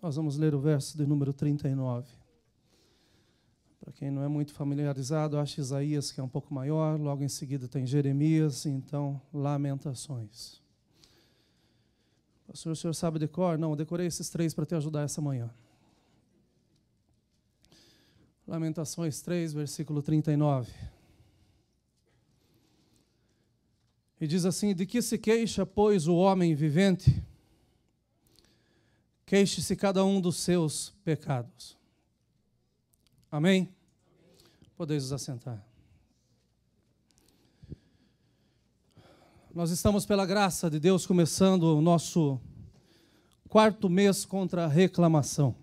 Nós vamos ler o verso de número 39. Para quem não é muito familiarizado, acha Isaías, que é um pouco maior, logo em seguida tem Jeremias, e então Lamentações. Pastor, o senhor sabe de cor? Não, eu decorei esses três para te ajudar essa manhã. Lamentações 3, versículo 39. E diz assim: de que se queixa, pois, o homem vivente? Queixe-se cada um dos seus pecados. Amém? Podeis vos assentar. Nós estamos, pela graça de Deus, começando o nosso 4º mês contra a reclamação.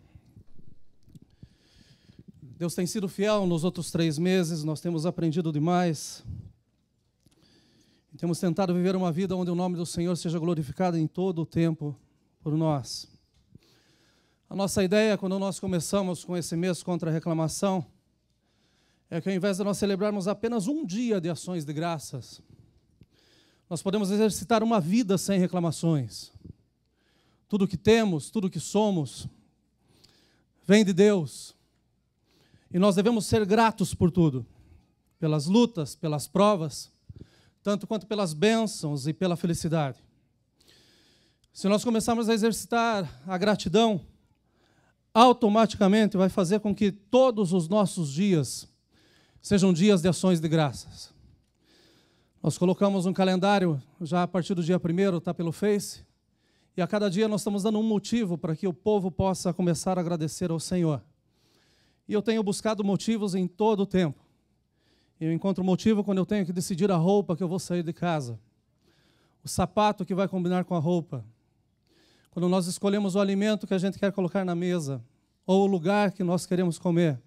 Deus tem sido fiel nos outros 3 meses, nós temos aprendido demais. Temos tentado viver uma vida onde o nome do Senhor seja glorificado em todo o tempo por nós. A nossa ideia, quando nós começamos com esse mês contra a reclamação, é que ao invés de nós celebrarmos apenas um dia de ações de graças, nós podemos exercitar uma vida sem reclamações. Tudo que temos, tudo que somos, vem de Deus. E nós devemos ser gratos por tudo, pelas lutas, pelas provas, tanto quanto pelas bênçãos e pela felicidade. Se nós começarmos a exercitar a gratidão, automaticamente vai fazer com que todos os nossos dias sejam dias de ações de graças. Nós colocamos um calendário, já a partir do dia 1º, está pelo Face, e a cada dia nós estamos dando um motivo para que o povo possa começar a agradecer ao Senhor. E eu tenho buscado motivos em todo o tempo. Eu encontro motivo quando eu tenho que decidir a roupa que eu vou sair de casa, o sapato que vai combinar com a roupa, quando nós escolhemos o alimento que a gente quer colocar na mesa, ou o lugar que nós queremos comer.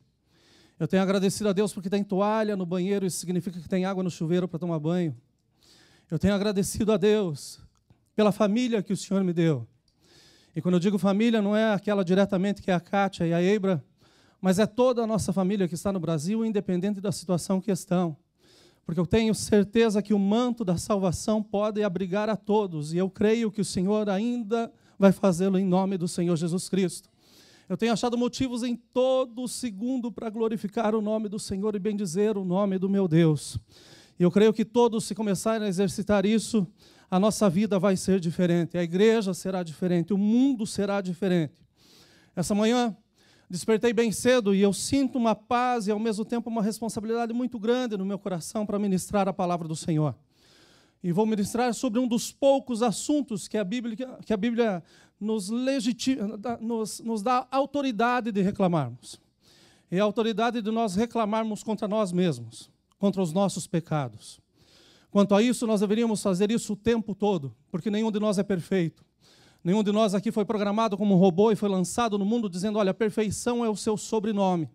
Eu tenho agradecido a Deus porque tem toalha no banheiro, isso significa que tem água no chuveiro para tomar banho. Eu tenho agradecido a Deus pela família que o Senhor me deu. E quando eu digo família, não é aquela diretamente que é a Kátia e a Eibra, mas é toda a nossa família que está no Brasil, independente da situação que estão. Porque eu tenho certeza que o manto da salvação pode abrigar a todos, e eu creio que o Senhor ainda vai fazê-lo em nome do Senhor Jesus Cristo. Eu tenho achado motivos em todo segundo para glorificar o nome do Senhor e bendizer o nome do meu Deus. E eu creio que todos, se começarem a exercitar isso, a nossa vida vai ser diferente, a igreja será diferente, o mundo será diferente. Essa manhã, despertei bem cedo e eu sinto uma paz e, ao mesmo tempo, uma responsabilidade muito grande no meu coração para ministrar a palavra do Senhor. E vou ministrar sobre um dos poucos assuntos que a Bíblia nos dá autoridade de reclamarmos. É a autoridade de nós reclamarmos contra nós mesmos, contra os nossos pecados. Quanto a isso, nós deveríamos fazer isso o tempo todo, porque nenhum de nós é perfeito. Nenhum de nós aqui foi programado como um robô e foi lançado no mundo dizendo: olha, perfeição é o seu sobrenome.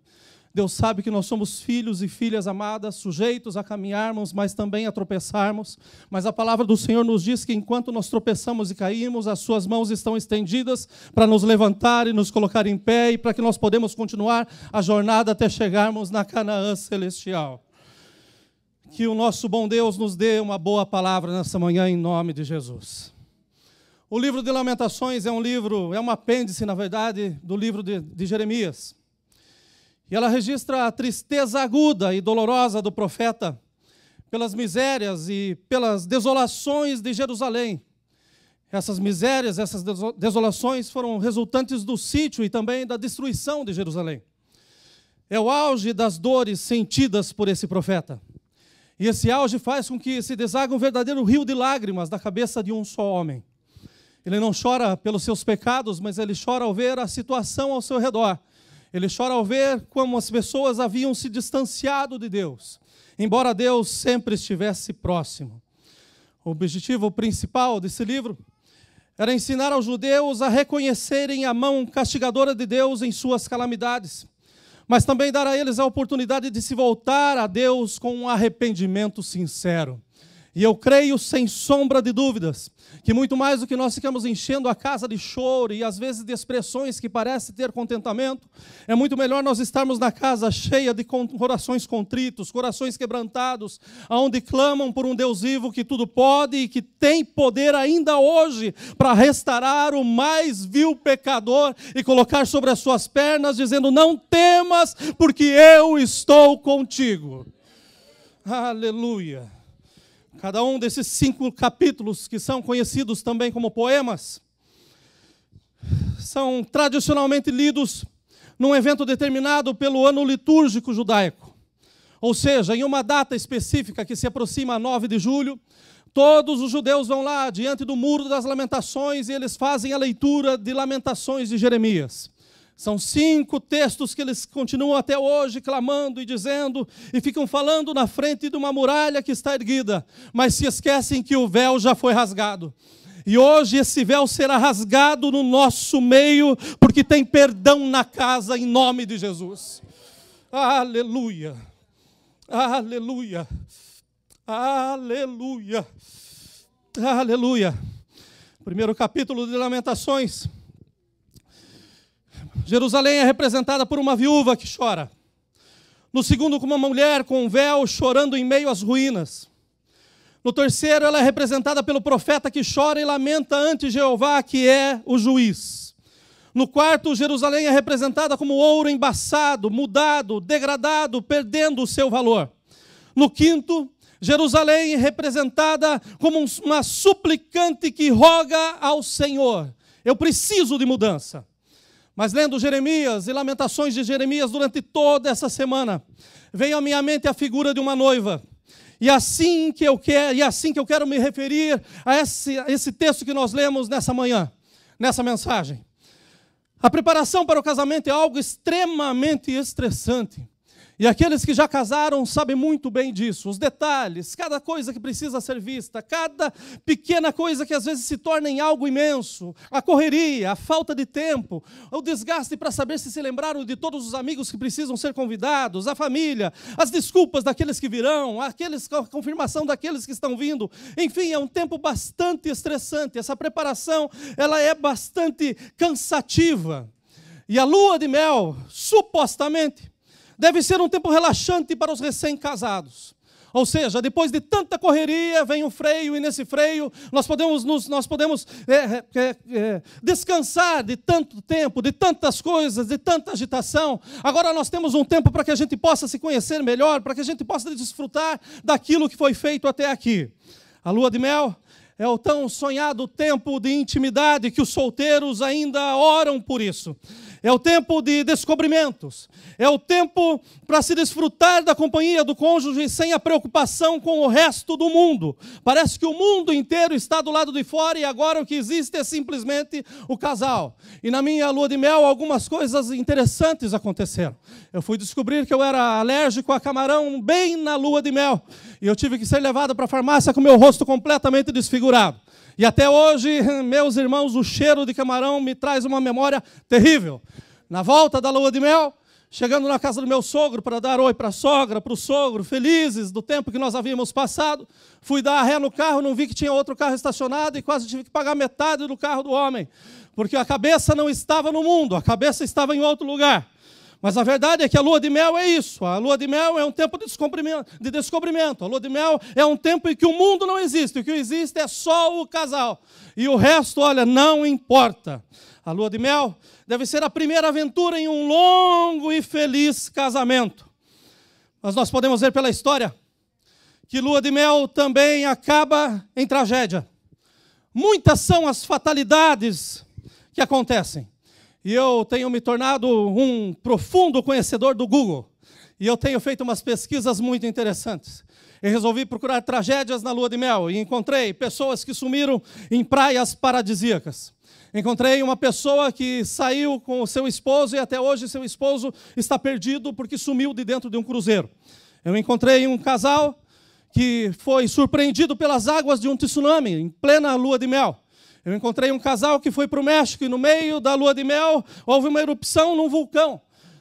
Deus sabe que nós somos filhos e filhas amadas, sujeitos a caminharmos, mas também a tropeçarmos. Mas a palavra do Senhor nos diz que enquanto nós tropeçamos e caímos, as suas mãos estão estendidas para nos levantar e nos colocar em pé e para que nós podemos continuar a jornada até chegarmos na Canaã celestial. Que o nosso bom Deus nos dê uma boa palavra nessa manhã em nome de Jesus. O livro de Lamentações é um apêndice, na verdade, do livro de Jeremias. E ela registra a tristeza aguda e dolorosa do profeta pelas misérias e pelas desolações de Jerusalém. Essas misérias, essas desolações foram resultantes do sítio e também da destruição de Jerusalém. É o auge das dores sentidas por esse profeta. E esse auge faz com que se desague um verdadeiro rio de lágrimas da cabeça de um só homem. Ele não chora pelos seus pecados, mas ele chora ao ver a situação ao seu redor. Ele chora ao ver como as pessoas haviam se distanciado de Deus, embora Deus sempre estivesse próximo. O objetivo principal desse livro era ensinar aos judeus a reconhecerem a mão castigadora de Deus em suas calamidades, mas também dar a eles a oportunidade de se voltar a Deus com um arrependimento sincero. E eu creio, sem sombra de dúvidas, que muito mais do que nós ficamos enchendo a casa de choro e às vezes de expressões que parecem ter contentamento, é muito melhor nós estarmos na casa cheia de corações contritos, corações quebrantados, onde clamam por um Deus vivo que tudo pode e que tem poder ainda hoje para restaurar o mais vil pecador e colocar sobre as suas pernas, dizendo: não temas, porque eu estou contigo. Aleluia. Cada um desses 5 capítulos, que são conhecidos também como poemas, são tradicionalmente lidos num evento determinado pelo ano litúrgico judaico. Ou seja, em uma data específica que se aproxima a 9 de julho, todos os judeus vão lá diante do Muro das Lamentações e eles fazem a leitura de Lamentações de Jeremias. São 5 textos que eles continuam até hoje clamando e dizendo, e ficam falando na frente de uma muralha que está erguida, mas se esquecem que o véu já foi rasgado. E hoje esse véu será rasgado no nosso meio, porque tem perdão na casa em nome de Jesus. Aleluia, aleluia, aleluia, aleluia. Primeiro capítulo de Lamentações. Jerusalém é representada por uma viúva que chora. No segundo, como uma mulher com um véu chorando em meio às ruínas. No terceiro, ela é representada pelo profeta que chora e lamenta ante Jeová, que é o juiz. No quarto, Jerusalém é representada como ouro embaçado, mudado, degradado, perdendo o seu valor. No quinto, Jerusalém é representada como uma suplicante que roga ao Senhor: eu preciso de mudança. Mas lendo Jeremias e Lamentações de Jeremias durante toda essa semana, veio à minha mente a figura de uma noiva. E assim que eu quero me referir a esse texto que nós lemos nessa manhã, nessa mensagem. A preparação para o casamento é algo extremamente estressante. E aqueles que já casaram sabem muito bem disso. Os detalhes, cada coisa que precisa ser vista, cada pequena coisa que às vezes se torna em algo imenso. A correria, a falta de tempo, o desgaste para saber se lembraram de todos os amigos que precisam ser convidados, a família, as desculpas daqueles que virão, a confirmação daqueles que estão vindo. Enfim, é um tempo bastante estressante. Essa preparação, ela é bastante cansativa. E a lua de mel, supostamente, deve ser um tempo relaxante para os recém-casados. Ou seja, depois de tanta correria, vem um freio, e nesse freio nós podemos descansar de tanto tempo, de tantas coisas, de tanta agitação. Agora nós temos um tempo para que a gente possa se conhecer melhor, para que a gente possa desfrutar daquilo que foi feito até aqui. A lua de mel é o tão sonhado tempo de intimidade que os solteiros ainda oram por isso. É o tempo de descobrimentos. É o tempo para se desfrutar da companhia do cônjuge sem a preocupação com o resto do mundo. Parece que o mundo inteiro está do lado de fora e agora o que existe é simplesmente o casal. E na minha lua de mel, algumas coisas interessantes aconteceram. Eu fui descobrir que eu era alérgico a camarão bem na lua de mel. E eu tive que ser levado para a farmácia com o meu rosto completamente desfigurado. E até hoje, meus irmãos, o cheiro de camarão me traz uma memória terrível. Na volta da lua de mel, chegando na casa do meu sogro para dar oi para a sogra, para o sogro, felizes do tempo que nós havíamos passado, fui dar ré no carro, não vi que tinha outro carro estacionado e quase tive que pagar metade do carro do homem, porque a cabeça não estava no mundo, a cabeça estava em outro lugar. Mas a verdade é que a lua de mel é isso. A lua de mel é um tempo de descobrimento. A lua de mel é um tempo em que o mundo não existe. O que existe é só o casal. E o resto, olha, não importa. A lua de mel deve ser a primeira aventura em um longo e feliz casamento. Mas nós podemos ver pela história que lua de mel também acaba em tragédia. Muitas são as fatalidades que acontecem. E eu tenho me tornado um profundo conhecedor do Google. E eu tenho feito umas pesquisas muito interessantes. Eu resolvi procurar tragédias na lua de mel e encontrei pessoas que sumiram em praias paradisíacas. Encontrei uma pessoa que saiu com o seu esposo e até hoje seu esposo está perdido porque sumiu de dentro de um cruzeiro. Eu encontrei um casal que foi surpreendido pelas águas de um tsunami em plena lua de mel. Eu encontrei um casal que foi para o México e no meio da lua de mel houve uma erupção num vulcão.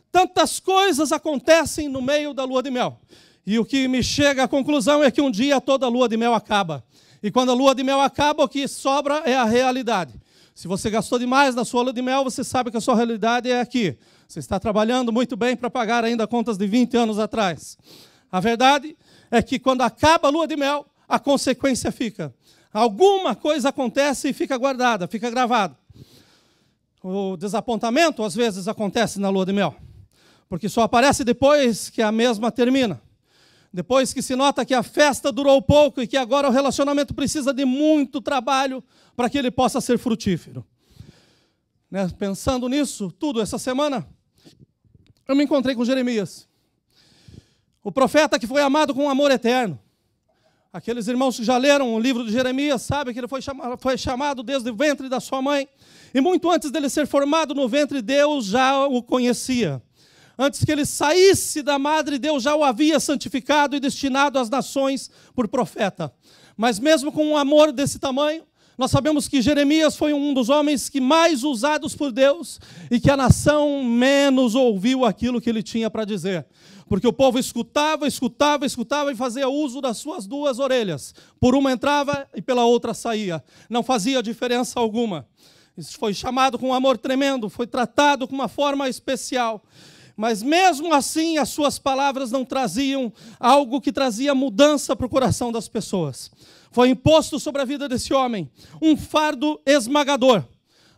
Tantas coisas acontecem no meio da lua de mel. E o que me chega à conclusão é que um dia toda a lua de mel acaba. E quando a lua de mel acaba, o que sobra é a realidade. Se você gastou demais na sua lua de mel, você sabe que a sua realidade é aqui. Você está trabalhando muito bem para pagar ainda contas de 20 anos atrás. A verdade é que quando acaba a lua de mel, a consequência fica. Alguma coisa acontece e fica guardada, fica gravada. O desapontamento, às vezes, acontece na lua de mel, porque só aparece depois que a mesma termina. Depois que se nota que a festa durou pouco e que agora o relacionamento precisa de muito trabalho para que ele possa ser frutífero. Né? Pensando nisso tudo, essa semana, eu me encontrei com Jeremias, o profeta que foi amado com um amor eterno. Aqueles irmãos que já leram o livro de Jeremias sabem que ele foi chamado desde o ventre da sua mãe. E muito antes dele ser formado no ventre, Deus já o conhecia. Antes que ele saísse da madre, Deus já o havia santificado e destinado às nações por profeta. Mas mesmo com um amor desse tamanho, nós sabemos que Jeremias foi um dos homens que mais usados por Deus e que a nação menos ouviu aquilo que ele tinha para dizer. Porque o povo escutava e fazia uso das suas duas orelhas. Por uma entrava e pela outra saía. Não fazia diferença alguma. Isso foi chamado com um amor tremendo, foi tratado com uma forma especial. Mas mesmo assim, as suas palavras não traziam algo que trazia mudança para o coração das pessoas. Foi imposto sobre a vida desse homem um fardo esmagador.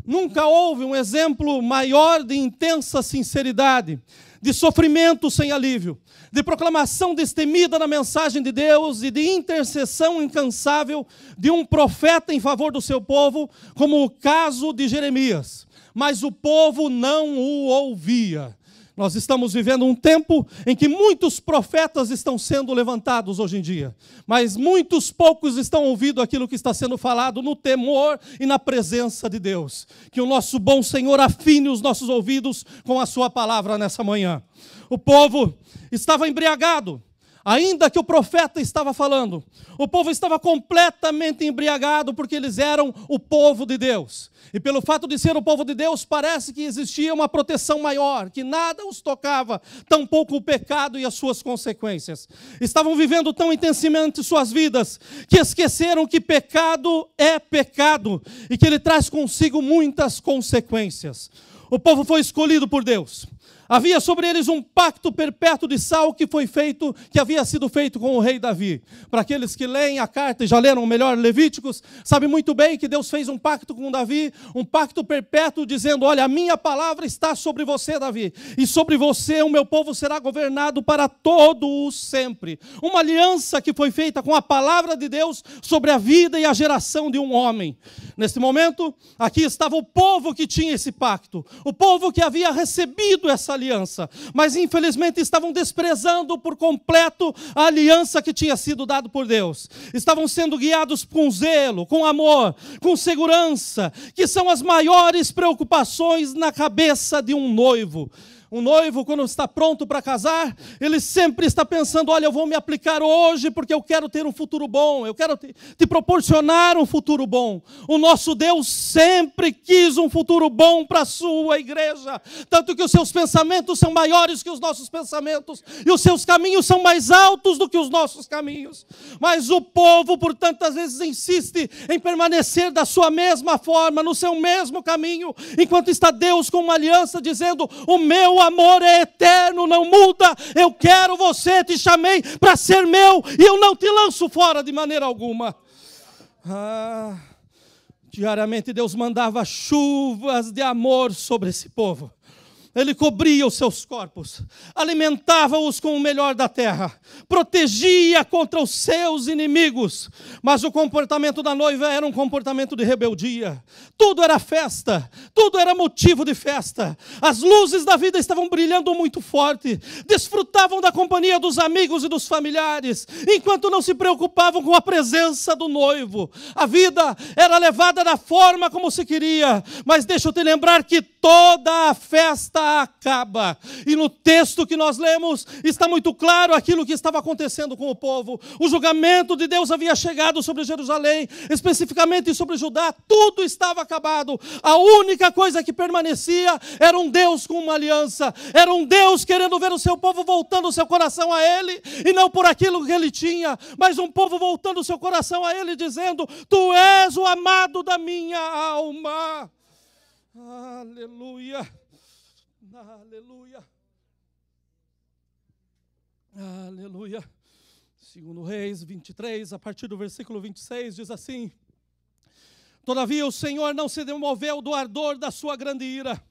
Nunca houve um exemplo maior de intensa sinceridade, de sofrimento sem alívio, de proclamação destemida da mensagem de Deus e de intercessão incansável de um profeta em favor do seu povo, como o caso de Jeremias. Mas o povo não o ouvia. Nós estamos vivendo um tempo em que muitos profetas estão sendo levantados hoje em dia, mas muitos poucos estão ouvindo aquilo que está sendo falado no temor e na presença de Deus. Que o nosso bom Senhor afine os nossos ouvidos com a sua palavra nessa manhã. O povo estava embriagado, ainda que o profeta estava falando. O povo estava completamente embriagado porque eles eram o povo de Deus. E pelo fato de ser o povo de Deus, parece que existia uma proteção maior, que nada os tocava, tampouco o pecado e as suas consequências. Estavam vivendo tão intensamente suas vidas, que esqueceram que pecado é pecado, e que ele traz consigo muitas consequências. O povo foi escolhido por Deus. Havia sobre eles um pacto perpétuo de sal que havia sido feito com o rei Davi. Para aqueles que leem a carta e já leram melhor Levíticos, sabem muito bem que Deus fez um pacto com Davi, um pacto perpétuo dizendo, olha, a minha palavra está sobre você, Davi, e sobre você o meu povo será governado para todo o sempre. Uma aliança que foi feita com a palavra de Deus sobre a vida e a geração de um homem. Nesse momento, aqui estava o povo que tinha esse pacto, o povo que havia recebido essa aliança, mas infelizmente estavam desprezando por completo a aliança que tinha sido dada por Deus. Estavam sendo guiados com zelo, com amor, com segurança, que são as maiores preocupações na cabeça de um noivo. Um noivo, quando está pronto para casar, ele sempre está pensando, olha, eu vou me aplicar hoje porque eu quero ter um futuro bom, eu quero te proporcionar um futuro bom. O nosso Deus sempre quis um futuro bom para a sua igreja, tanto que os seus pensamentos são maiores que os nossos pensamentos, e os seus caminhos são mais altos do que os nossos caminhos. Mas o povo, por tantas vezes, insiste em permanecer da sua mesma forma, no seu mesmo caminho, enquanto está Deus com uma aliança dizendo, o meu amor é eterno, não muda, eu quero você, te chamei para ser meu, e eu não te lanço fora de maneira alguma. Diariamente Deus mandava chuvas de amor sobre esse povo. Ele cobria os seus corpos, alimentava-os com o melhor da terra, protegia contra os seus inimigos, mas o comportamento da noiva era um comportamento de rebeldia. Tudo era festa, tudo era motivo de festa. As luzes da vida estavam brilhando muito forte, desfrutavam da companhia dos amigos e dos familiares, enquanto não se preocupavam com a presença do noivo. A vida era levada da forma como se queria, mas deixa eu te lembrar que toda a festa nada acaba. E no texto que nós lemos, está muito claro aquilo que estava acontecendo com o povo. O julgamento de Deus havia chegado sobre Jerusalém, especificamente sobre Judá, tudo estava acabado. A única coisa que permanecia era um Deus com uma aliança, era um Deus querendo ver o seu povo voltando o seu coração a Ele, e não por aquilo que Ele tinha, mas um povo voltando o seu coração a Ele, dizendo: Tu és o amado da minha alma. Aleluia, aleluia, aleluia. Segundo Reis 23, a partir do versículo 26, diz assim: Todavia o Senhor não se demoveu do ardor da sua grande ira,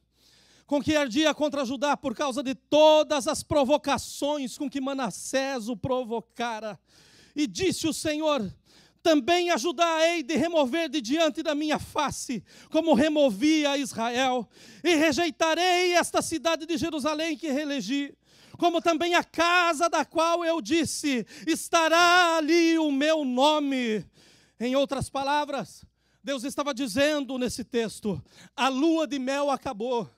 com que ardia contra Judá, por causa de todas as provocações com que Manassés o provocara. E disse o Senhor: Também a Judá hei de remover de diante da minha face, como removi a Israel, e rejeitarei esta cidade de Jerusalém que reelegi, como também a casa da qual eu disse: estará ali o meu nome. Em outras palavras, Deus estava dizendo nesse texto: a lua de mel acabou.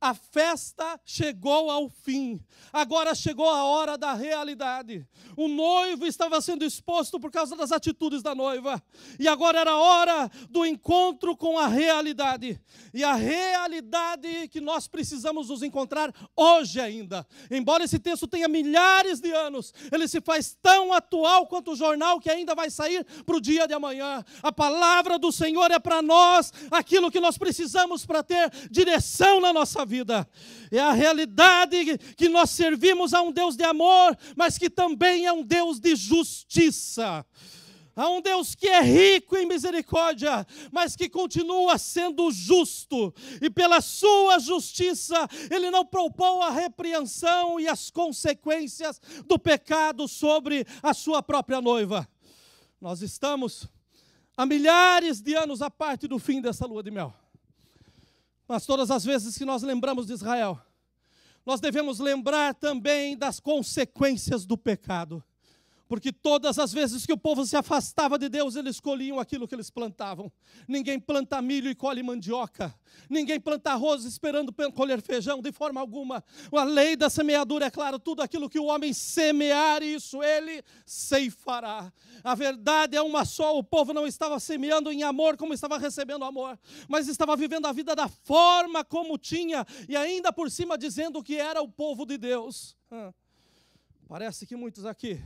A festa chegou ao fim, agora chegou a hora da realidade. O noivo estava sendo exposto por causa das atitudes da noiva, e agora era a hora do encontro com a realidade. E a realidade que nós precisamos nos encontrar hoje ainda. Embora esse texto tenha milhares de anos, ele se faz tão atual quanto o jornal que ainda vai sair para o dia de amanhã. A palavra do Senhor é para nós aquilo que nós precisamos para ter direção na nossa vida. É a realidade que nós servimos a um Deus de amor, mas que também é um Deus de justiça. Há um Deus que é rico em misericórdia, mas que continua sendo justo. E pela sua justiça, Ele não poupou a repreensão e as consequências do pecado sobre a sua própria noiva. Nós estamos há milhares de anos à parte do fim dessa lua de mel. Mas todas as vezes que nós lembramos de Israel, nós devemos lembrar também das consequências do pecado. Porque todas as vezes que o povo se afastava de Deus, eles colhiam aquilo que eles plantavam. Ninguém planta milho e colhe mandioca. Ninguém planta arroz esperando colher feijão, de forma alguma. A lei da semeadura é claro, tudo aquilo que o homem semear, isso ele ceifará. A verdade é uma só, o povo não estava semeando em amor como estava recebendo amor, mas estava vivendo a vida da forma como tinha, e ainda por cima dizendo que era o povo de Deus. Parece que muitos aqui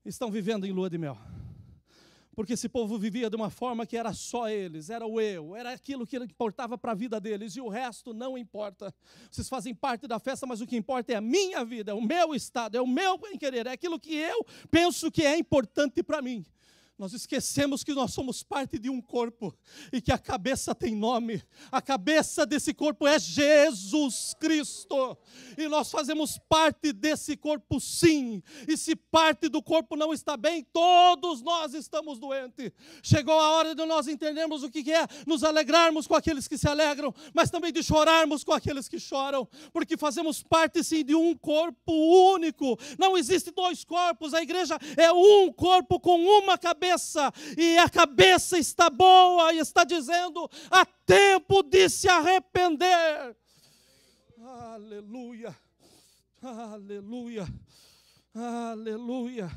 estão vivendo em lua de mel, porque esse povo vivia de uma forma que era só eles, era o eu, era aquilo que importava para a vida deles, e o resto não importa. Vocês fazem parte da festa, mas o que importa é a minha vida, é o meu estado, é o meu bem-querer, é aquilo que eu penso que é importante para mim. Nós esquecemos que nós somos parte de um corpo e que a cabeça tem nome. A cabeça desse corpo é Jesus Cristo. E nós fazemos parte desse corpo, sim. E se parte do corpo não está bem, todos nós estamos doentes. Chegou a hora de nós entendermos o que é nos alegrarmos com aqueles que se alegram, mas também de chorarmos com aqueles que choram, porque fazemos parte, sim, de um corpo único. Não existe dois corpos, a igreja é um corpo com uma cabeça. E a cabeça está boa e está dizendo: há tempo de se arrepender. Aleluia, aleluia, aleluia.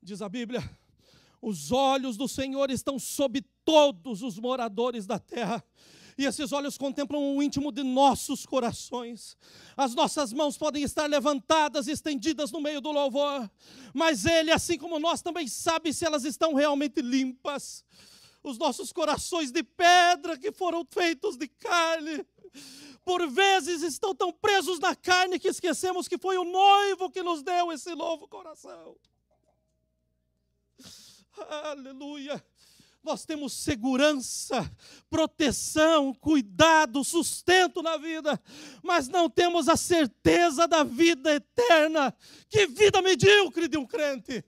Diz a Bíblia: os olhos do Senhor estão sobre todos os moradores da terra. E esses olhos contemplam o íntimo de nossos corações. As nossas mãos podem estar levantadas e estendidas no meio do louvor, mas Ele, assim como nós, também sabe se elas estão realmente limpas. Os nossos corações de pedra que foram feitos de carne, por vezes estão tão presos na carne que esquecemos que foi o noivo que nos deu esse novo coração. Aleluia. Nós temos segurança, proteção, cuidado, sustento na vida, mas não temos a certeza da vida eterna. Que vida medíocre de um crente!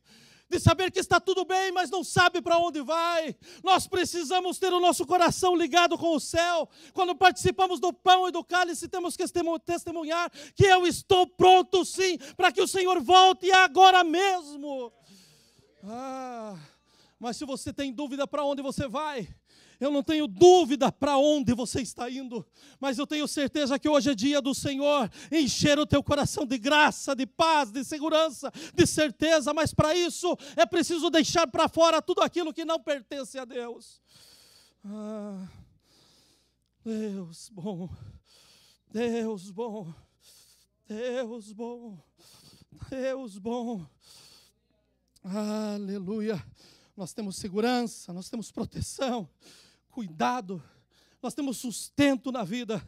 De saber que está tudo bem, mas não sabe para onde vai. Nós precisamos ter o nosso coração ligado com o céu. Quando participamos do pão e do cálice, temos que testemunhar que eu estou pronto sim, para que o Senhor volte agora mesmo. Mas se você tem dúvida para onde você vai, Eu não tenho dúvida para onde você está indo, mas eu tenho certeza que hoje é dia do Senhor encher o teu coração de graça, de paz, de segurança, de certeza, mas para isso é preciso deixar para fora tudo aquilo que não pertence a Deus. Deus bom, Deus bom, Deus bom, Deus bom. Aleluia. Nós temos segurança, nós temos proteção, cuidado, nós temos sustento na vida,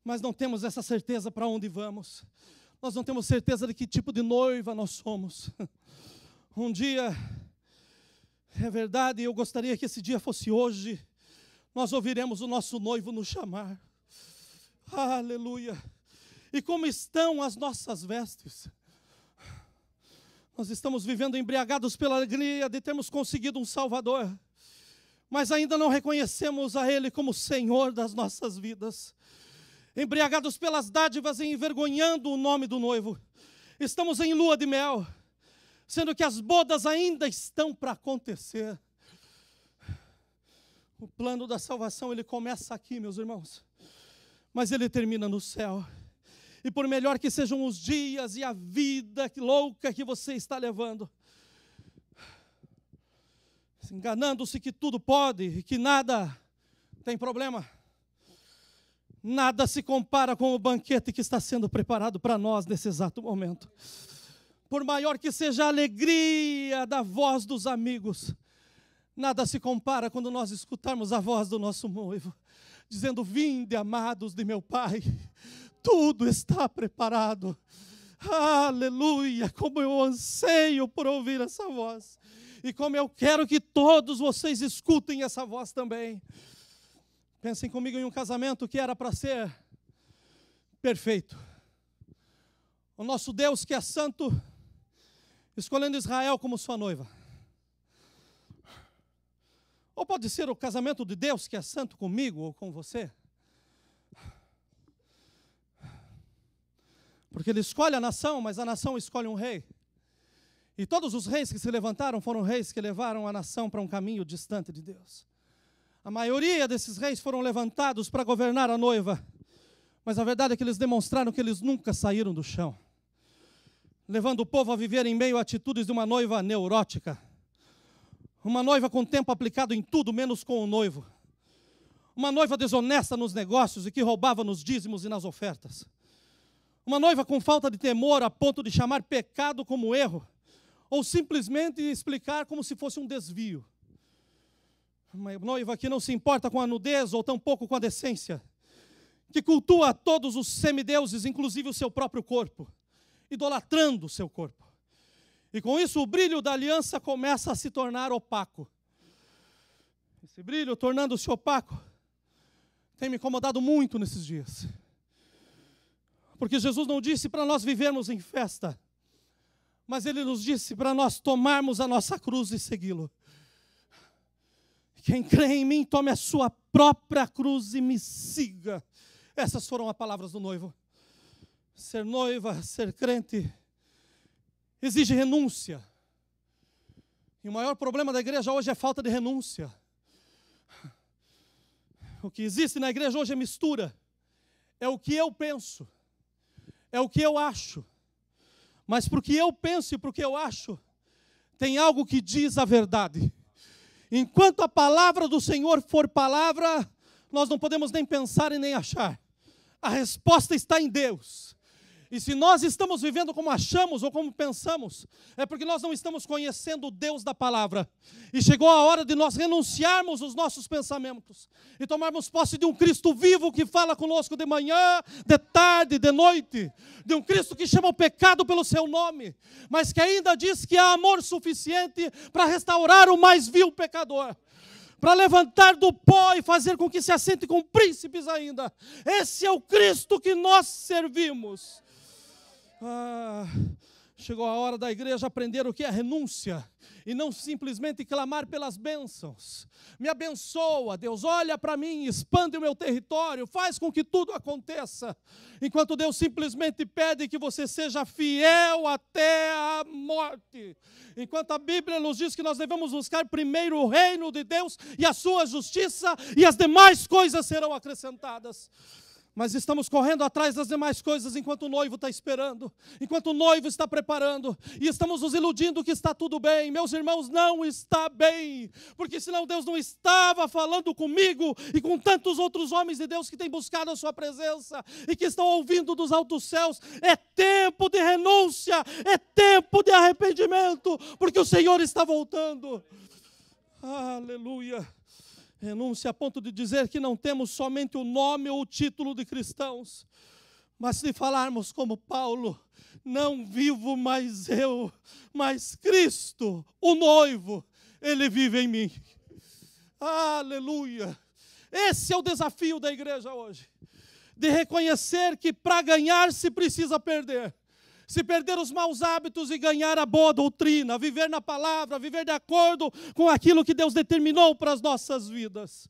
mas não temos essa certeza para onde vamos. Nós não temos certeza de que tipo de noiva nós somos. Um dia, é verdade, eu gostaria que esse dia fosse hoje, nós ouviremos o nosso noivo nos chamar. Aleluia. E como estão as nossas vestes? Nós estamos vivendo embriagados pela alegria de termos conseguido um Salvador, mas ainda não reconhecemos a Ele como Senhor das nossas vidas. Embriagados pelas dádivas e envergonhando o nome do noivo. Estamos em lua de mel, sendo que as bodas ainda estão para acontecer. O plano da salvação, ele começa aqui, meus irmãos, mas ele termina no céu. E por melhor que sejam os dias e a vida louca que você está levando, enganando-se que tudo pode e que nada tem problema, nada se compara com o banquete que está sendo preparado para nós nesse exato momento. Por maior que seja a alegria da voz dos amigos, nada se compara quando nós escutarmos a voz do nosso noivo, dizendo: vinde, amados de meu Pai, tudo está preparado. Aleluia, como eu anseio por ouvir essa voz. E como eu quero que todos vocês escutem essa voz também. Pensem comigo em um casamento que era para ser perfeito. O nosso Deus que é santo, escolhendo Israel como sua noiva. Ou pode ser o casamento de Deus que é santo comigo ou com você. Porque Ele escolhe a nação, mas a nação escolhe um rei. E todos os reis que se levantaram foram reis que levaram a nação para um caminho distante de Deus. A maioria desses reis foram levantados para governar a noiva. Mas a verdade é que eles demonstraram que eles nunca saíram do chão, levando o povo a viver em meio a atitudes de uma noiva neurótica. Uma noiva com tempo aplicado em tudo, menos com o noivo. Uma noiva desonesta nos negócios e que roubava nos dízimos e nas ofertas. Uma noiva com falta de temor a ponto de chamar pecado como erro, ou simplesmente explicar como se fosse um desvio. Uma noiva que não se importa com a nudez ou tampouco com a decência, que cultua todos os semideuses, inclusive o seu próprio corpo, idolatrando o seu corpo. E com isso o brilho da aliança começa a se tornar opaco. Esse brilho, tornando-se opaco, tem me incomodado muito nesses dias. Porque Jesus não disse para nós vivermos em festa, mas Ele nos disse para nós tomarmos a nossa cruz e segui-lo. Quem crê em mim, tome a sua própria cruz e me siga. Essas foram as palavras do noivo. Ser noiva, ser crente, exige renúncia. E o maior problema da igreja hoje é falta de renúncia. O que existe na igreja hoje é mistura. É o que eu penso. É o que eu acho. Mas para o que eu penso e para o que eu acho, tem algo que diz a verdade. Enquanto a palavra do Senhor for palavra, nós não podemos nem pensar e nem achar. A resposta está em Deus. E se nós estamos vivendo como achamos ou como pensamos, é porque nós não estamos conhecendo o Deus da palavra. E chegou a hora de nós renunciarmos os nossos pensamentos e tomarmos posse de um Cristo vivo que fala conosco de manhã, de tarde, de noite. De um Cristo que chama o pecado pelo seu nome, mas que ainda diz que há amor suficiente para restaurar o mais vil pecador. Para levantar do pó e fazer com que se assente com príncipes ainda. Esse é o Cristo que nós servimos. Chegou a hora da igreja aprender o que é renúncia e não simplesmente clamar pelas bênçãos. Me abençoa, Deus, olha para mim, expande o meu território, faz com que tudo aconteça. Enquanto Deus simplesmente pede que você seja fiel até a morte. Enquanto a Bíblia nos diz que nós devemos buscar primeiro o reino de Deus e a sua justiça, e as demais coisas serão acrescentadas. Mas estamos correndo atrás das demais coisas enquanto o noivo está esperando, enquanto o noivo está preparando, e estamos nos iludindo que está tudo bem. Meus irmãos, não está bem, porque senão Deus não estava falando comigo e com tantos outros homens de Deus que têm buscado a sua presença e que estão ouvindo dos altos céus. É tempo de renúncia, é tempo de arrependimento, porque o Senhor está voltando. Aleluia. Renúncia a ponto de dizer que não temos somente o nome ou o título de cristãos, mas se falarmos como Paulo, não vivo mais eu, mas Cristo, o noivo, Ele vive em mim. Aleluia! Esse é o desafio da igreja hoje, de reconhecer que para ganhar se precisa perder. Se perder os maus hábitos e ganhar a boa doutrina, viver na palavra, viver de acordo com aquilo que Deus determinou para as nossas vidas.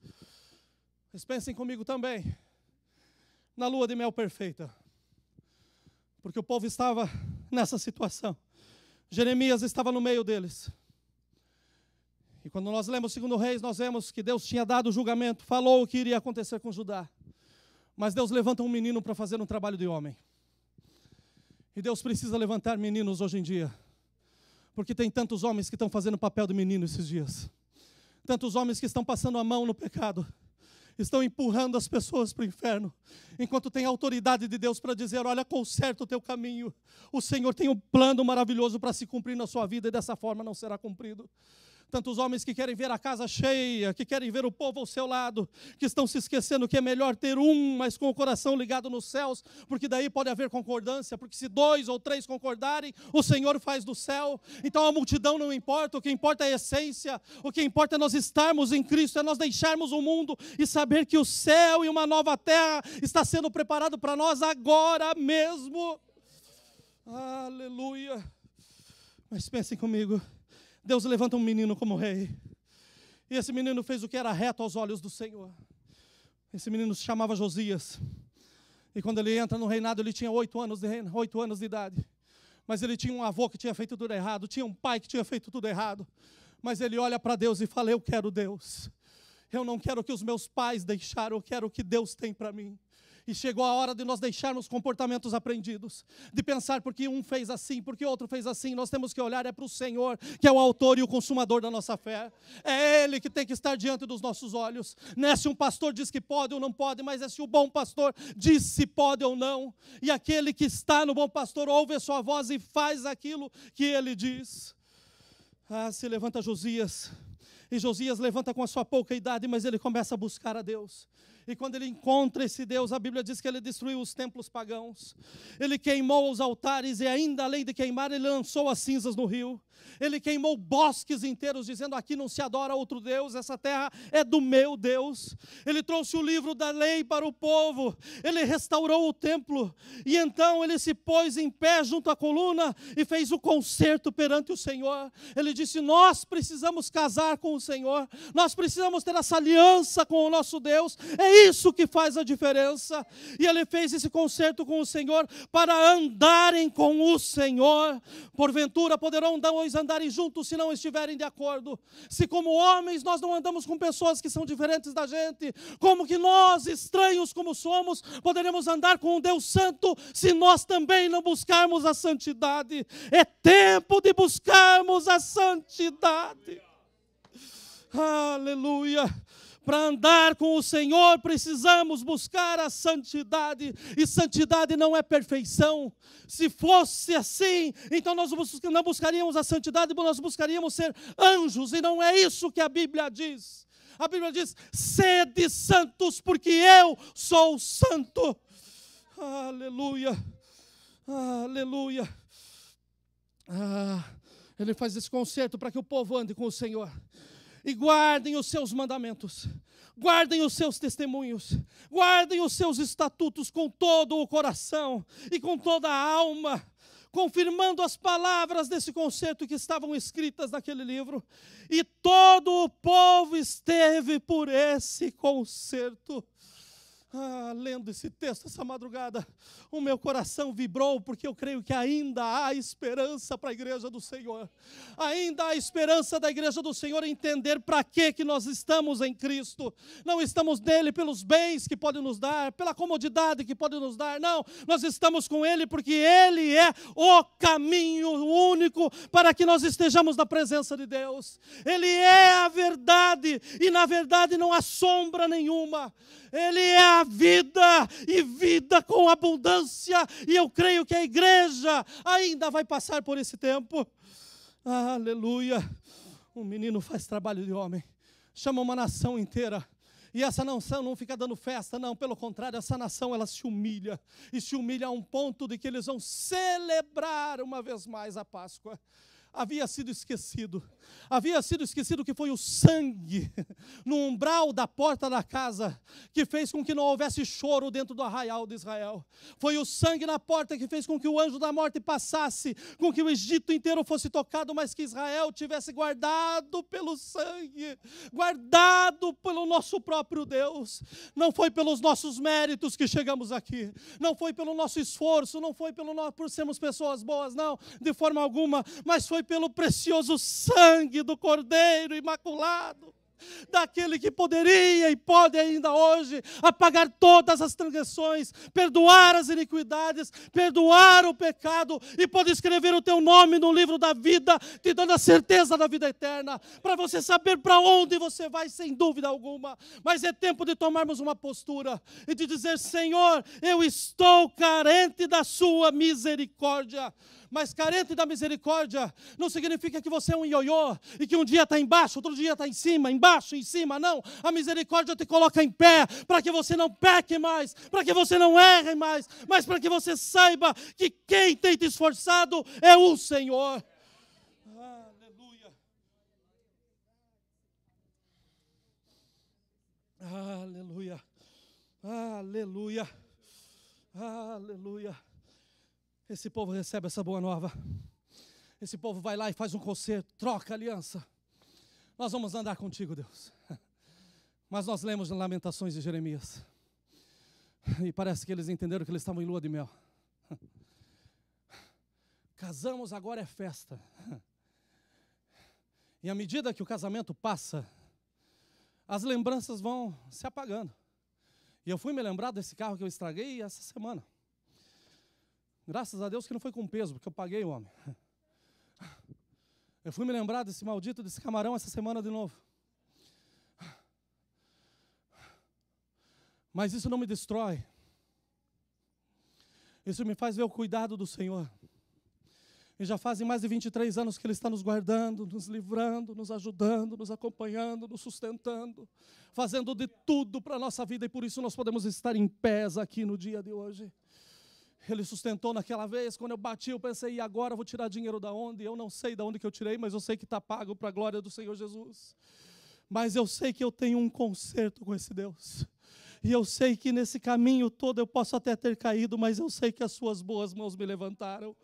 Mas pensem comigo também na lua de mel perfeita, porque o povo estava nessa situação. Jeremias estava no meio deles. E quando nós lemos 2 Reis, nós vemos que Deus tinha dado o julgamento, falou o que iria acontecer com Judá. Mas Deus levanta um menino para fazer um trabalho de homem. E Deus precisa levantar meninos hoje em dia, porque tem tantos homens que estão fazendo papel de menino esses dias. Tantos homens que estão passando a mão no pecado, estão empurrando as pessoas para o inferno, enquanto tem autoridade de Deus para dizer: olha, conserta o teu caminho. O Senhor tem um plano maravilhoso para se cumprir na sua vida e dessa forma não será cumprido. Tantos homens que querem ver a casa cheia, que querem ver o povo ao seu lado, que estão se esquecendo que é melhor ter um, mas com o coração ligado nos céus, porque daí pode haver concordância, porque se 2 ou 3 concordarem, o Senhor faz do céu. Então a multidão não importa, o que importa é a essência, o que importa é nós estarmos em Cristo, é nós deixarmos o mundo e saber que o céu e uma nova terra está sendo preparado para nós agora mesmo. Aleluia! Mas pensem comigo, Deus levanta um menino como rei. E esse menino fez o que era reto aos olhos do Senhor. Esse menino se chamava Josias. E quando ele entra no reinado, ele tinha 8 anos de idade. Mas ele tinha um avô que tinha feito tudo errado. Tinha um pai que tinha feito tudo errado. Mas ele olha para Deus e fala: eu quero Deus. Eu não quero o que os meus pais deixaram, eu quero o que Deus tem para mim. E chegou a hora de nós deixarmos comportamentos aprendidos, de pensar porque um fez assim, porque outro fez assim. Nós temos que olhar para o Senhor, que é o autor e o consumador da nossa fé. É Ele que tem que estar diante dos nossos olhos. Não é se um pastor diz que pode ou não pode, mas é se o bom pastor diz se pode ou não. E aquele que está no bom pastor ouve a sua voz e faz aquilo que ele diz. Se levanta Josias. E Josias levanta com a sua pouca idade, mas ele começa a buscar a Deus. E quando ele encontra esse Deus, a Bíblia diz que ele destruiu os templos pagãos. Ele queimou os altares e ainda além de queimar, ele lançou as cinzas no rio. Ele queimou bosques inteiros, dizendo: aqui não se adora outro Deus, essa terra é do meu Deus. Ele trouxe o livro da lei para o povo. Ele restaurou o templo. E então ele se pôs em pé junto à coluna e fez o concerto perante o Senhor. Ele disse: nós precisamos casar com o Senhor. Nós precisamos ter essa aliança com o nosso Deus. É isso que faz a diferença. E ele fez esse concerto com o Senhor para andarem com o Senhor. Porventura poderão andarem juntos se não estiverem de acordo. Se como homens nós não andamos com pessoas que são diferentes da gente, como que nós, estranhos como somos, poderemos andar com um Deus santo se nós também não buscarmos a santidade? É tempo de buscarmos a santidade. Aleluia! Para andar com o Senhor, precisamos buscar a santidade. E santidade não é perfeição. Se fosse assim, então nós não buscaríamos a santidade, nós buscaríamos ser anjos. E não é isso que a Bíblia diz. A Bíblia diz: sede santos, porque eu sou santo. Aleluia. Aleluia. Ele faz esse concerto para que o povo ande com o Senhor. E guardem os seus mandamentos, guardem os seus testemunhos, guardem os seus estatutos com todo o coração e com toda a alma, confirmando as palavras desse concerto que estavam escritas naquele livro. E todo o povo esteve por esse concerto. Lendo esse texto essa madrugada, o meu coração vibrou, porque eu creio que ainda há esperança para a igreja do Senhor. Ainda há esperança da igreja do Senhor entender para que nós estamos em Cristo. Não estamos nele pelos bens que pode nos dar, pela comodidade que pode nos dar. Não, nós estamos com ele porque ele é o caminho único para que nós estejamos na presença de Deus. Ele é a verdade, e na verdade não há sombra nenhuma. Ele é a vida, e vida com abundância, e eu creio que a igreja ainda vai passar por esse tempo. Aleluia. Um menino faz trabalho de homem, chama uma nação inteira, e essa nação não fica dando festa, não, pelo contrário, essa nação ela se humilha, e se humilha a um ponto de que eles vão celebrar uma vez mais a Páscoa. Havia sido esquecido que foi o sangue no umbral da porta da casa que fez com que não houvesse choro dentro do arraial de Israel. Foi o sangue na porta que fez com que o anjo da morte passasse, com que o Egito inteiro fosse tocado, mas que Israel tivesse guardado pelo sangue, guardado pelo nosso próprio Deus. Não foi pelos nossos méritos que chegamos aqui, não foi pelo nosso esforço, não foi por sermos pessoas boas, não, de forma alguma, mas foi pelo precioso sangue do Cordeiro imaculado, daquele que poderia e pode ainda hoje apagar todas as transgressões, perdoar as iniquidades, perdoar o pecado, e pode escrever o teu nome no livro da vida, te dando a certeza da vida eterna, para você saber para onde você vai, sem dúvida alguma. Mas é tempo de tomarmos uma postura e de dizer: Senhor, eu estou carente da sua misericórdia. Mas carente da misericórdia não significa que você é um ioiô e que um dia está embaixo, outro dia está em cima, embaixo, em cima. Não, a misericórdia te coloca em pé para que você não peque mais, para que você não erre mais, mas para que você saiba que quem tem te esforçado é o Senhor. Aleluia. Aleluia. Aleluia. Aleluia. Esse povo recebe essa boa nova. Esse povo vai lá e faz um concerto, troca aliança. Nós vamos andar contigo, Deus. Mas nós lemos em Lamentações de Jeremias, e parece que eles entenderam que eles estavam em lua de mel. Casamos, agora é festa. E à medida que o casamento passa, as lembranças vão se apagando. E eu fui me lembrar desse carro que eu estraguei essa semana. Graças a Deus que não foi com peso, porque eu paguei o homem. Eu fui me lembrar desse maldito, desse camarão essa semana de novo. Mas isso não me destrói. Isso me faz ver o cuidado do Senhor. E já fazem mais de 23 anos que Ele está nos guardando, nos livrando, nos ajudando, nos acompanhando, nos sustentando, fazendo de tudo para a nossa vida, e por isso nós podemos estar em pés aqui no dia de hoje. Ele sustentou naquela vez, quando eu bati, eu pensei: e agora eu vou tirar dinheiro da onde? Eu não sei de onde que eu tirei, mas eu sei que está pago para a glória do Senhor Jesus. Mas eu sei que eu tenho um concerto com esse Deus. E eu sei que nesse caminho todo eu posso até ter caído, mas eu sei que as suas boas mãos me levantaram.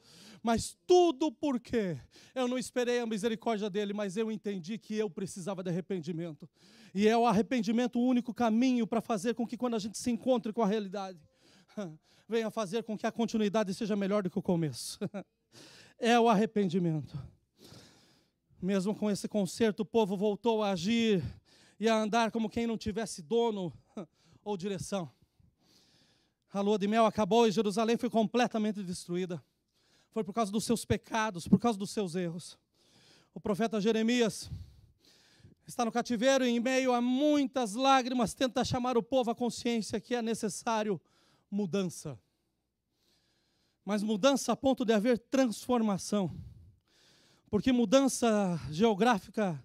Mas tudo porque eu não esperei a misericórdia dele, mas eu entendi que eu precisava de arrependimento. E é o arrependimento o único caminho para fazer com que, quando a gente se encontre com a realidade, venha fazer com que a continuidade seja melhor do que o começo. É o arrependimento. Mesmo com esse concerto, o povo voltou a agir e a andar como quem não tivesse dono ou direção. A lua de mel acabou e Jerusalém foi completamente destruída. Foi por causa dos seus pecados, por causa dos seus erros. O profeta Jeremias está no cativeiro e, em meio a muitas lágrimas, tenta chamar o povo à consciência que é necessário mudança. Mas mudança a ponto de haver transformação. Porque mudança geográfica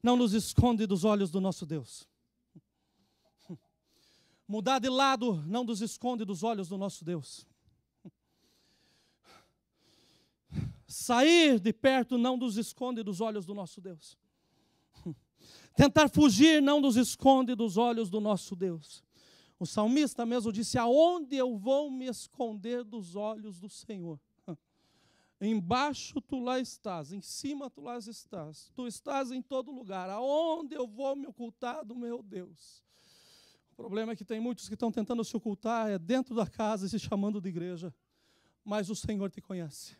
não nos esconde dos olhos do nosso Deus. Mudar de lado não nos esconde dos olhos do nosso Deus. Sair de perto não nos esconde dos olhos do nosso Deus. Tentar fugir não nos esconde dos olhos do nosso Deus. O salmista mesmo disse: aonde eu vou me esconder dos olhos do Senhor? Embaixo tu lá estás, em cima tu lá estás. Tu estás em todo lugar. Aonde eu vou me ocultar do meu Deus? O problema é que tem muitos que estão tentando se ocultar dentro da casa e se chamando de igreja. Mas o Senhor te conhece.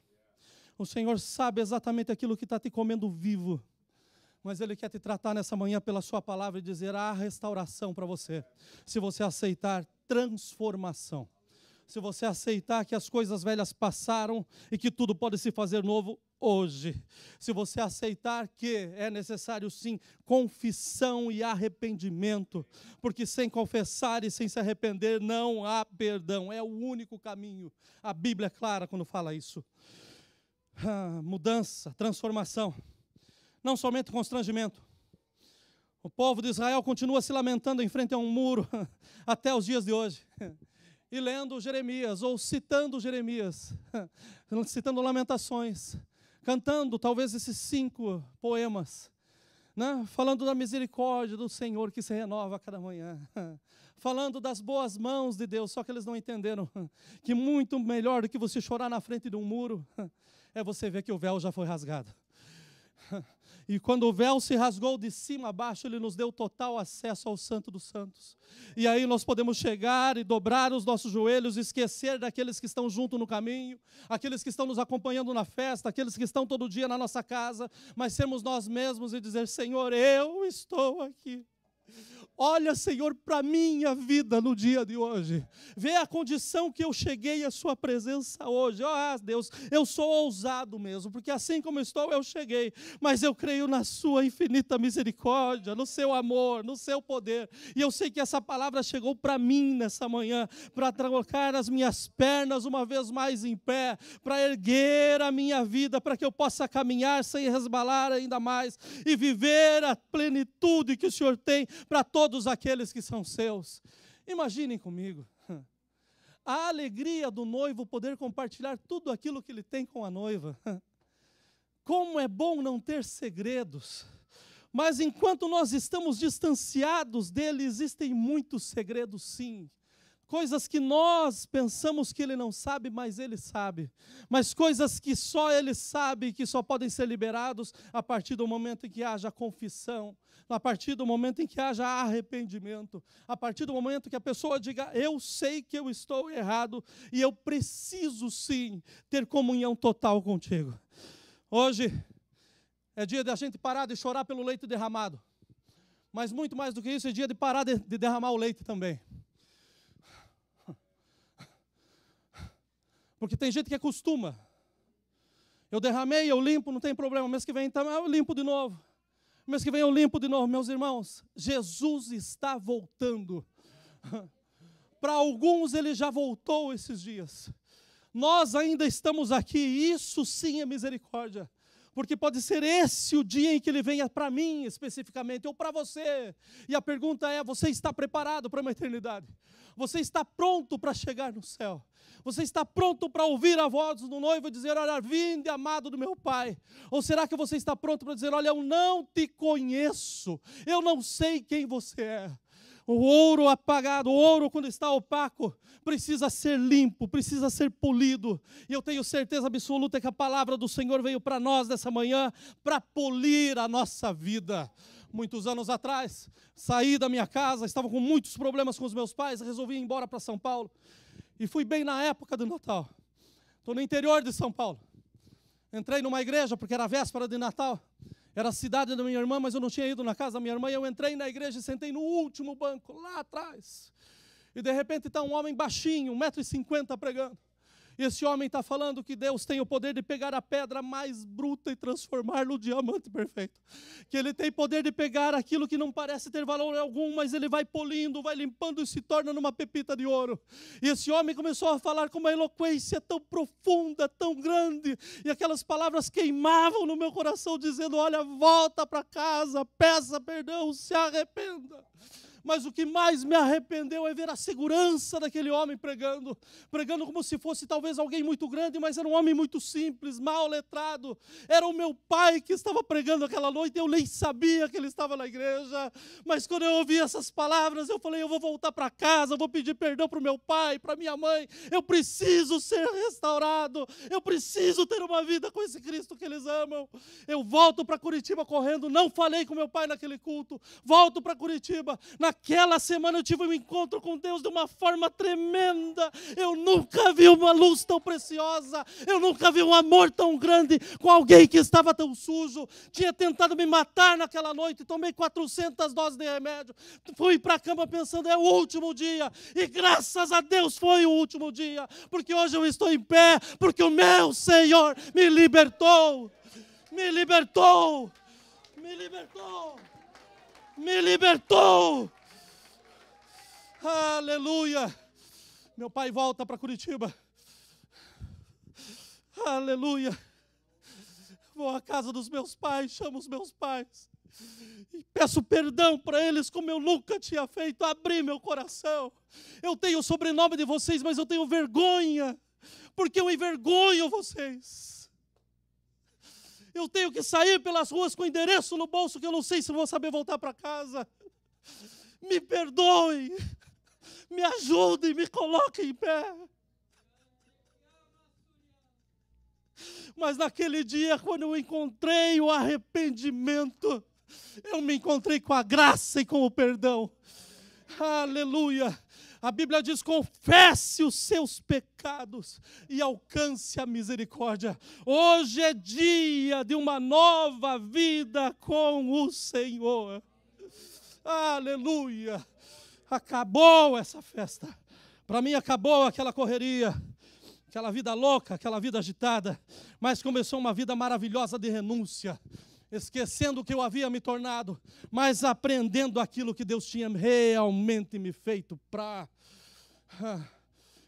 O Senhor sabe exatamente aquilo que está te comendo vivo. Mas Ele quer te tratar nessa manhã pela sua palavra e dizer: há restauração para você. Se você aceitar transformação. Se você aceitar que as coisas velhas passaram e que tudo pode se fazer novo hoje. Se você aceitar que é necessário sim confissão e arrependimento, porque sem confessar e sem se arrepender não há perdão, é o único caminho. A Bíblia é clara quando fala isso. Mudança, transformação, não somente constrangimento. O povo de Israel continua se lamentando em frente a um muro até os dias de hoje. E lendo Jeremias, ou citando Jeremias, citando Lamentações, cantando talvez esses 5 poemas, né? Falando da misericórdia do Senhor que se renova a cada manhã, falando das boas mãos de Deus, só que eles não entenderam que muito melhor do que você chorar na frente de um muro, é você ver que o véu já foi rasgado. E quando o véu se rasgou de cima a baixo, Ele nos deu total acesso ao Santo dos Santos. E aí nós podemos chegar e dobrar os nossos joelhos, esquecer daqueles que estão junto no caminho, aqueles que estão nos acompanhando na festa, aqueles que estão todo dia na nossa casa, mas sermos nós mesmos e dizer: Senhor, eu estou aqui. Olha, Senhor, para a minha vida no dia de hoje. Vê a condição que eu cheguei à sua presença hoje. Deus, eu sou ousado mesmo, porque assim como estou, eu cheguei. Mas eu creio na sua infinita misericórdia, no seu amor, no seu poder. E eu sei que essa palavra chegou para mim nessa manhã, para colocar as minhas pernas uma vez mais em pé, para erguer a minha vida, para que eu possa caminhar sem resbalar ainda mais e viver a plenitude que o Senhor tem para todos aqueles que são seus. Imaginem comigo, a alegria do noivo poder compartilhar tudo aquilo que ele tem com a noiva. Como é bom não ter segredos, mas enquanto nós estamos distanciados dele, existem muitos segredos sim. Coisas que nós pensamos que ele não sabe, mas ele sabe. Mas coisas que só ele sabe, que só podem ser liberados a partir do momento em que haja confissão, a partir do momento em que haja arrependimento, a partir do momento que a pessoa diga: eu sei que eu estou errado e eu preciso sim ter comunhão total contigo. Hoje é dia de a gente parar de chorar pelo leite derramado. Mas muito mais do que isso, é dia de parar de derramar o leite também. Porque tem gente que acostuma. Eu derramei, eu limpo, não tem problema. Mês que vem então, eu limpo de novo. Mês que vem eu limpo de novo. Meus irmãos, Jesus está voltando. Para alguns ele já voltou esses dias. Nós ainda estamos aqui. Isso sim é misericórdia. Porque pode ser esse o dia em que ele venha para mim especificamente, ou para você. E a pergunta é: você está preparado para uma eternidade? Você está pronto para chegar no céu? Você está pronto para ouvir a voz do noivo e dizer: olha, vinde, amado do meu Pai? Ou será que você está pronto para dizer: olha, eu não te conheço, eu não sei quem você é? O ouro apagado, o ouro quando está opaco, precisa ser limpo, precisa ser polido. E eu tenho certeza absoluta que a palavra do Senhor veio para nós nessa manhã para polir a nossa vida. Muitos anos atrás, saí da minha casa, estava com muitos problemas com os meus pais, resolvi ir embora para São Paulo. E fui bem na época do Natal. Estou no interior de São Paulo. Entrei numa igreja, porque era a véspera de Natal. Era a cidade da minha irmã, mas eu não tinha ido na casa da minha irmã. E eu entrei na igreja e sentei no último banco, lá atrás. E de repente está um homem baixinho, 1,50 m pregando. E esse homem está falando que Deus tem o poder de pegar a pedra mais bruta e transformar no diamante perfeito. Que Ele tem poder de pegar aquilo que não parece ter valor algum, mas Ele vai polindo, vai limpando e se torna numa pepita de ouro. E esse homem começou a falar com uma eloquência tão profunda, tão grande, e aquelas palavras queimavam no meu coração, dizendo: olha, volta para casa, peça perdão, se arrependa. Mas o que mais me arrependeu é ver a segurança daquele homem pregando como se fosse talvez alguém muito grande, mas era um homem muito simples, mal letrado. Era o meu pai que estava pregando aquela noite, eu nem sabia que ele estava na igreja. Mas quando eu ouvi essas palavras, eu falei, eu vou voltar para casa, eu vou pedir perdão para o meu pai, para minha mãe. Eu preciso ser restaurado, eu preciso ter uma vida com esse Cristo que eles amam. Eu volto para Curitiba correndo, não falei com meu pai naquele culto, volto para Curitiba. Naquela semana eu tive um encontro com Deus de uma forma tremenda. Eu nunca vi uma luz tão preciosa. Eu nunca vi um amor tão grande com alguém que estava tão sujo. Tinha tentado me matar naquela noite. Tomei 400 doses de remédio. Fui para a cama pensando, é o último dia. E graças a Deus foi o último dia. Porque hoje eu estou em pé. Porque o meu Senhor me libertou. Me libertou. Me libertou. Me libertou. Aleluia. Meu pai volta para Curitiba. Aleluia. Vou à casa dos meus pais, chamo os meus pais. E peço perdão para eles como eu nunca tinha feito. Abri meu coração. Eu tenho o sobrenome de vocês, mas eu tenho vergonha. Porque eu envergonho vocês. Eu tenho que sair pelas ruas com endereço no bolso que eu não sei se vou saber voltar para casa. Me perdoem. Me ajudem, me coloquem em pé. Mas naquele dia, quando eu encontrei o arrependimento, eu me encontrei com a graça e com o perdão. Aleluia. A Bíblia diz, confesse os seus pecados e alcance a misericórdia. Hoje é dia de uma nova vida com o Senhor. Aleluia. Acabou essa festa. Para mim acabou aquela correria, aquela vida louca, aquela vida agitada. Mas começou uma vida maravilhosa de renúncia. Esquecendo o que eu havia me tornado, mas aprendendo aquilo que Deus tinha realmente me feito para.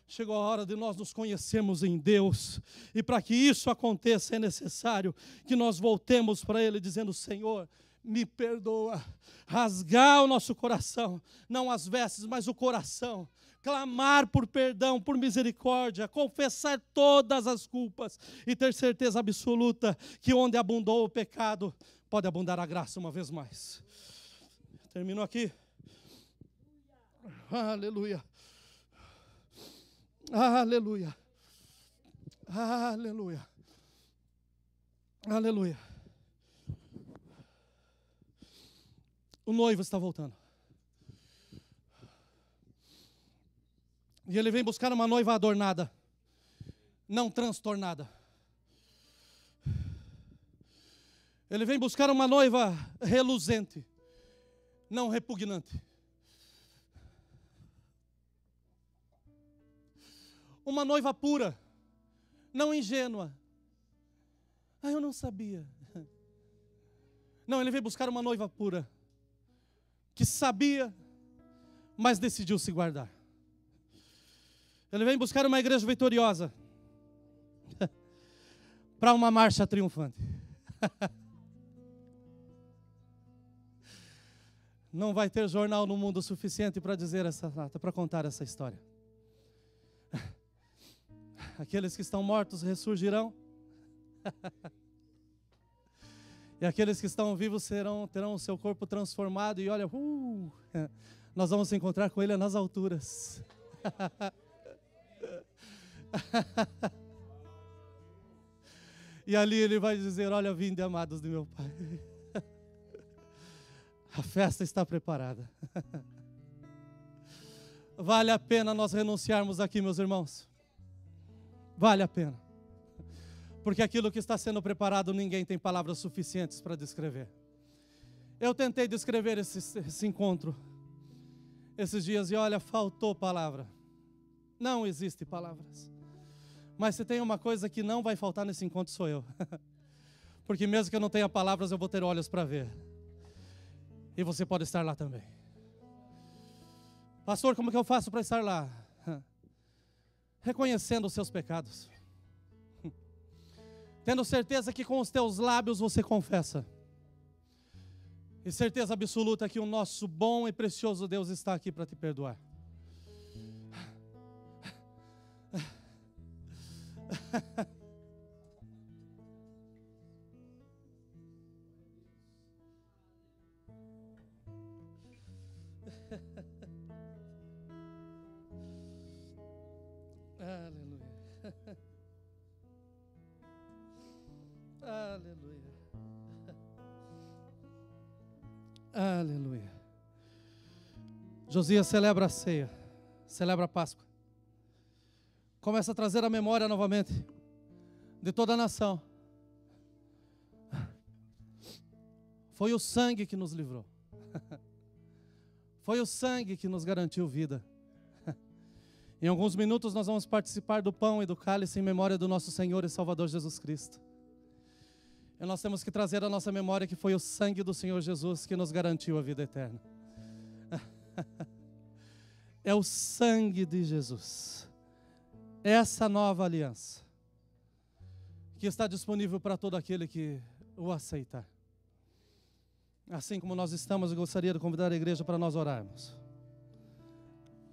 Chegou a hora de nós nos conhecermos em Deus. E para que isso aconteça é necessário que nós voltemos para Ele dizendo, Senhor, me perdoa. Rasgar o nosso coração, não as vestes, mas o coração. Clamar por perdão, por misericórdia, confessar todas as culpas e ter certeza absoluta que onde abundou o pecado, pode abundar a graça uma vez mais. Termino aqui. Aleluia. Aleluia. Aleluia. Aleluia. O noivo está voltando. E ele vem buscar uma noiva adornada, não transtornada. Ele vem buscar uma noiva reluzente, não repugnante. Uma noiva pura, não ingênua. Ah, eu não sabia. Não, ele veio buscar uma noiva pura, que sabia, mas decidiu se guardar. Ele vem buscar uma igreja vitoriosa para uma marcha triunfante. Não vai ter jornal no mundo suficiente para dizer essa data, para contar essa história. Aqueles que estão mortos ressurgirão. E aqueles que estão vivos terão o seu corpo transformado. E olha, nós vamos nos encontrar com Ele nas alturas. E ali Ele vai dizer, olha, vinde amados de meu Pai. A festa está preparada. Vale a pena nós renunciarmos aqui, meus irmãos. Vale a pena. Porque aquilo que está sendo preparado, ninguém tem palavras suficientes para descrever. Eu tentei descrever esse encontro esses dias e olha, faltou palavra. Não existe palavras. Mas se tem uma coisa que não vai faltar nesse encontro, sou eu. Porque mesmo que eu não tenha palavras, eu vou ter olhos para ver. E você pode estar lá também. Pastor, como que eu faço para estar lá? Reconhecendo os seus pecados. Tendo certeza que com os teus lábios você confessa. E certeza absoluta que o nosso bom e precioso Deus está aqui para te perdoar. Aleluia. Aleluia. Aleluia. Josias celebra a ceia, celebra a Páscoa. Começa a trazer a memória novamente de toda a nação. Foi o sangue que nos livrou. Foi o sangue que nos garantiu vida. Em alguns minutos nós vamos participar do pão e do cálice em memória do nosso Senhor e Salvador Jesus Cristo. E nós temos que trazer à nossa memória que foi o sangue do Senhor Jesus que nos garantiu a vida eterna. É o sangue de Jesus. Essa nova aliança que está disponível para todo aquele que o aceitar. Assim como nós estamos, eu gostaria de convidar a igreja para nós orarmos.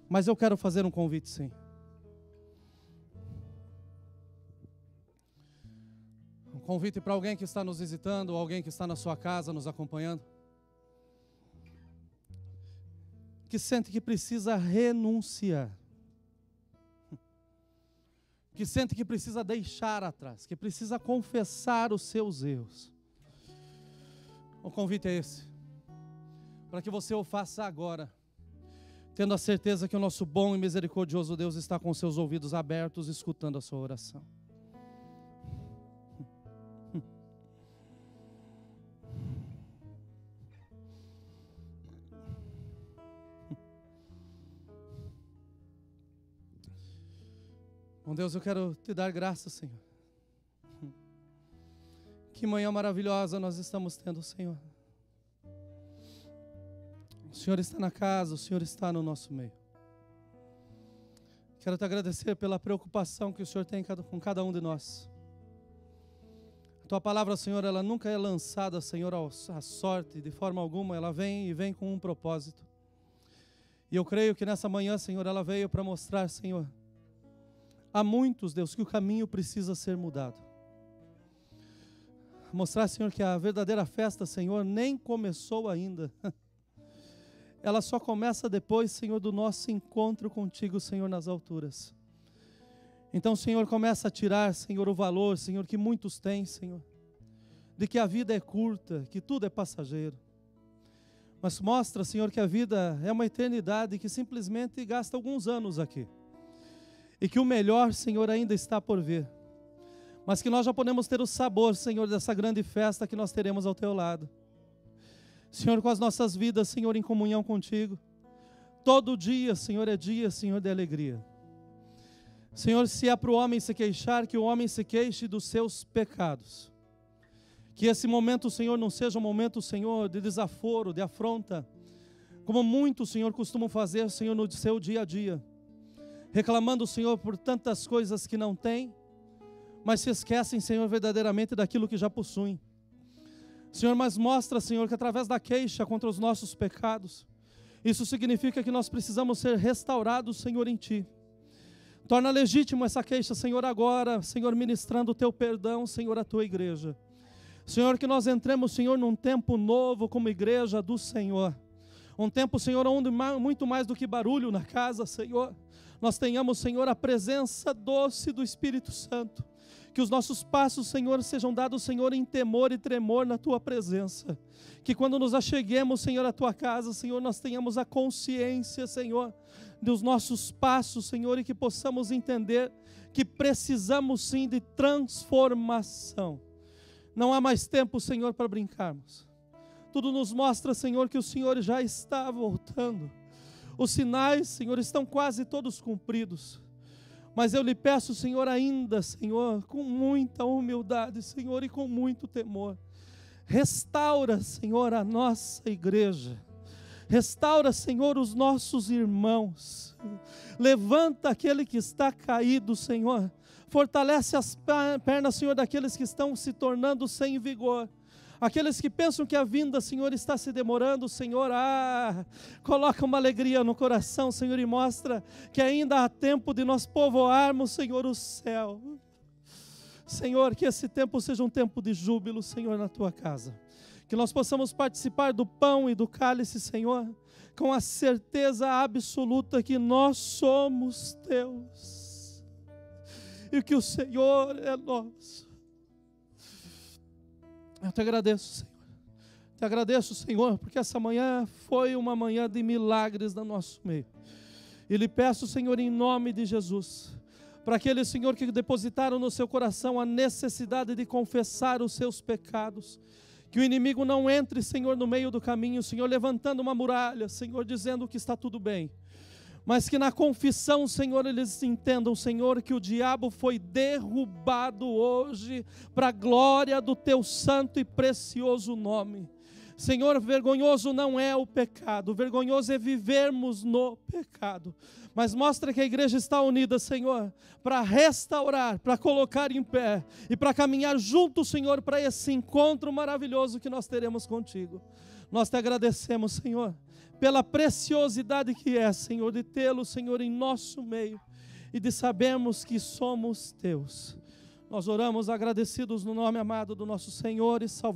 Mas eu quero fazer um convite, sim. Um convite para alguém que está nos visitando, ou alguém que está na sua casa nos acompanhando, que sente que precisa renunciar, que sente que precisa deixar atrás, que precisa confessar os seus erros. O convite é esse, para que você o faça agora, tendo a certeza que o nosso bom e misericordioso Deus está com seus ouvidos abertos, escutando a sua oração. Bom Deus, eu quero te dar graças, Senhor. Que manhã maravilhosa nós estamos tendo, Senhor. O Senhor está na casa, o Senhor está no nosso meio. Quero te agradecer pela preocupação que o Senhor tem com cada um de nós. A Tua palavra, Senhor, ela nunca é lançada, Senhor, à sorte, de forma alguma. Ela vem e vem com um propósito. E eu creio que nessa manhã, Senhor, ela veio para mostrar, Senhor, a muitos, Deus, que o caminho precisa ser mudado. Mostrar, Senhor, que a verdadeira festa, Senhor, nem começou ainda. Ela só começa depois, Senhor, do nosso encontro contigo, Senhor, nas alturas. Então, Senhor, começa a tirar, Senhor, o valor, Senhor, que muitos têm, Senhor, de que a vida é curta, que tudo é passageiro. Mas mostra, Senhor, que a vida é uma eternidade que simplesmente gasta alguns anos aqui. E que o melhor, Senhor, ainda está por vir. Mas que nós já podemos ter o sabor, Senhor, dessa grande festa que nós teremos ao Teu lado. Senhor, com as nossas vidas, Senhor, em comunhão contigo. Todo dia, Senhor, é dia, Senhor, de alegria. Senhor, se é para o homem se queixar, que o homem se queixe dos seus pecados. Que esse momento, Senhor, não seja um momento, Senhor, de desaforo, de afronta, como muitos, Senhor, costumam fazer, Senhor, no seu dia a dia. Reclamando, Senhor, por tantas coisas que não têm, mas se esquecem, Senhor, verdadeiramente daquilo que já possuem. Senhor, mas mostra, Senhor, que através da queixa contra os nossos pecados, isso significa que nós precisamos ser restaurados, Senhor, em Ti. Torna legítimo essa queixa, Senhor, agora, Senhor, ministrando o Teu perdão, Senhor, à Tua igreja. Senhor, que nós entremos, Senhor, num tempo novo como igreja do Senhor. Um tempo, Senhor, onde muito mais do que barulho na casa, Senhor, nós tenhamos, Senhor, a presença doce do Espírito Santo. Que os nossos passos, Senhor, sejam dados, Senhor, em temor e tremor na Tua presença. Que quando nos acheguemos, Senhor, à Tua casa, Senhor, nós tenhamos a consciência, Senhor, dos nossos passos, Senhor, e que possamos entender que precisamos sim de transformação. Não há mais tempo, Senhor, para brincarmos. Tudo nos mostra, Senhor, que o Senhor já está voltando. Os sinais, Senhor, estão quase todos cumpridos. Mas eu lhe peço, Senhor, ainda, Senhor, com muita humildade, Senhor, e com muito temor. Restaura, Senhor, a nossa igreja. Restaura, Senhor, os nossos irmãos. Levanta aquele que está caído, Senhor. Fortalece as pernas, Senhor, daqueles que estão se tornando sem vigor. Aqueles que pensam que a vinda, Senhor, está se demorando, Senhor, coloca uma alegria no coração, Senhor, e mostra que ainda há tempo de nós povoarmos, Senhor, o céu. Senhor, que esse tempo seja um tempo de júbilo, Senhor, na tua casa. Que nós possamos participar do pão e do cálice, Senhor, com a certeza absoluta que nós somos teus e que o Senhor é nosso. Eu te agradeço, Senhor. Te agradeço, Senhor, porque essa manhã foi uma manhã de milagres no nosso meio. E lhe peço, Senhor, em nome de Jesus, para aqueles, Senhor, que depositaram no seu coração a necessidade de confessar os seus pecados, que o inimigo não entre, Senhor, no meio do caminho, Senhor, levantando uma muralha, Senhor, dizendo que está tudo bem. Mas que na confissão, Senhor, eles entendam, Senhor, que o diabo foi derrubado hoje para a glória do teu santo e precioso nome. Senhor, vergonhoso não é o pecado, vergonhoso é vivermos no pecado. Mas mostra que a igreja está unida, Senhor, para restaurar, para colocar em pé e para caminhar junto, Senhor, para esse encontro maravilhoso que nós teremos contigo. Nós te agradecemos, Senhor, pela preciosidade que é, Senhor, de tê-lo, Senhor, em nosso meio e de sabermos que somos teus. Nós oramos agradecidos no nome amado do nosso Senhor e Salvador.